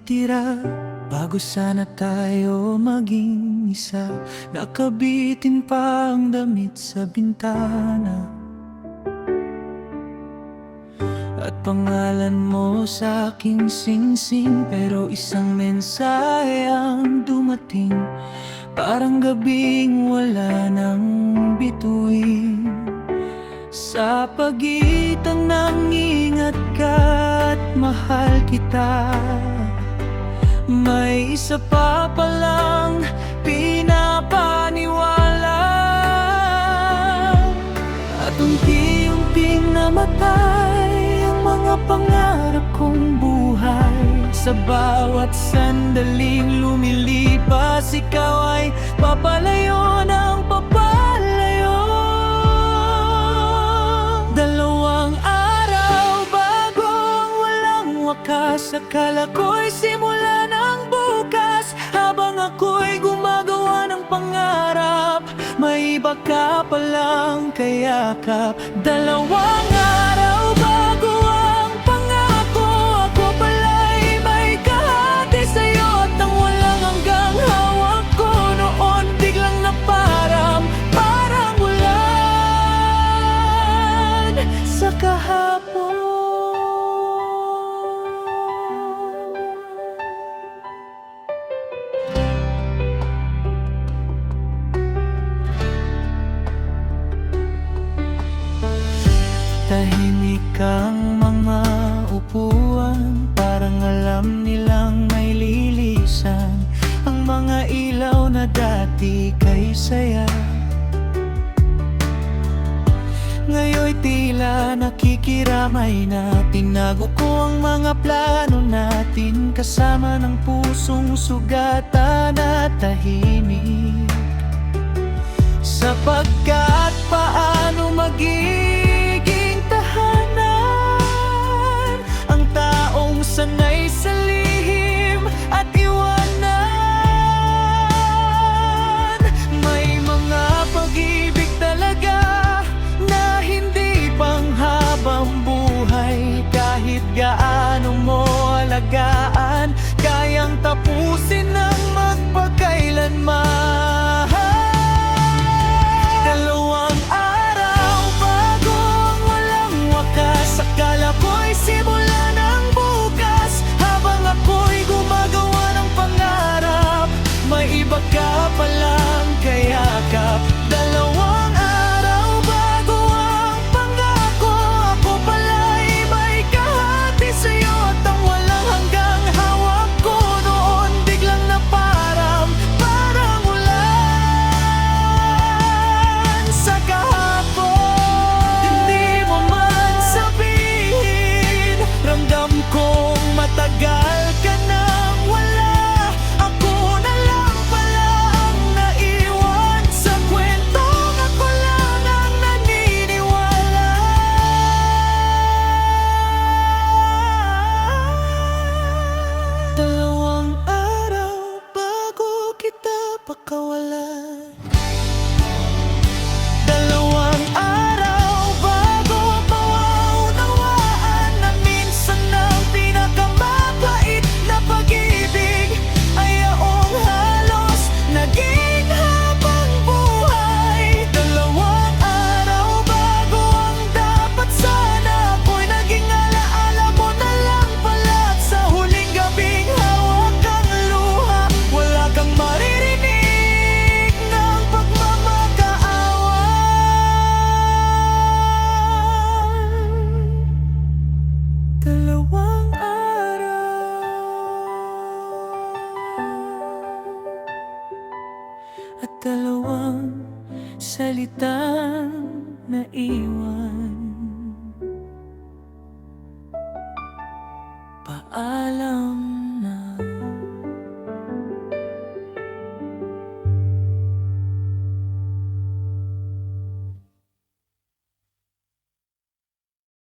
natitira bago sana tayo maging isa. Nakabitin pa ang damit sa bintana at pangalan mo sa aking singsing. Pero isang mensahe ang dumating, parang gabing wala nang bituin. Sa pagitan ng ingat ka at mahal kita, may isa pa palang pinapaniwala. At unti-unting namatay ang mga pangarap kong buhay. Sa bawat sandaling lumilipas, ikaw ay papalayo ng papalayo. Dalawang araw bago ang walang wakas, akala ko'y simula ng bukas. Habang ako'y gumagawa ng pangarap, may iba ka palang kayakap. Dalawang araw bago ang pangako, ako pala'y may kahati sa'yo. At ang walang hanggang hawak ko noon, biglang naparam, parang ulan sa kahapon. Tahimik ang mga upuan, parang alam nilang may lilisan. Ang mga ilaw na dati kay saya, ngayon'y tila nakikiramay na. Tinago ko ang mga plano natin, kasama ng pusong sugatan at tahimik. Sapagkat paano magiging tahanan ang taong sanay sa lihim at iwanan? May mga pag-ibig talaga na hindi panghabang buhay. Kahit gaano mo alagaan, kayang tapusin ng magpakailanman. Dalawang araw bago ang walang wakas, akala ko'y simula ng bukas. Habang ako'y gumagawa ng pangarap, may iba ka palang kayakap. Dalawang araw bago ang pangako, ako pala'y may kahati sa'yo. At ang walang hanggang hawak ko noon, biglang naparam, parang ulan sa kahapon. Hindi mo man sabihin, ramdam kong matagal ka nang wala. Ako na lang pala ang naiwan sa kwentong ako lang ang naniniwala. Dalawang araw bago kita pakawalan. Dalawang araw bago maunawaan na minsan ang pinakamabait na pag-ibig ay yaong halos naging habang buhay. Dalawang araw bago ang dapat sana ako'y naging alaala mo na lang pala. At sa huling gabing hawak ang luha, wala kang maririnig ng pagmamakaawan. Dalawang araw at dalawang salitang naiwan. Paalam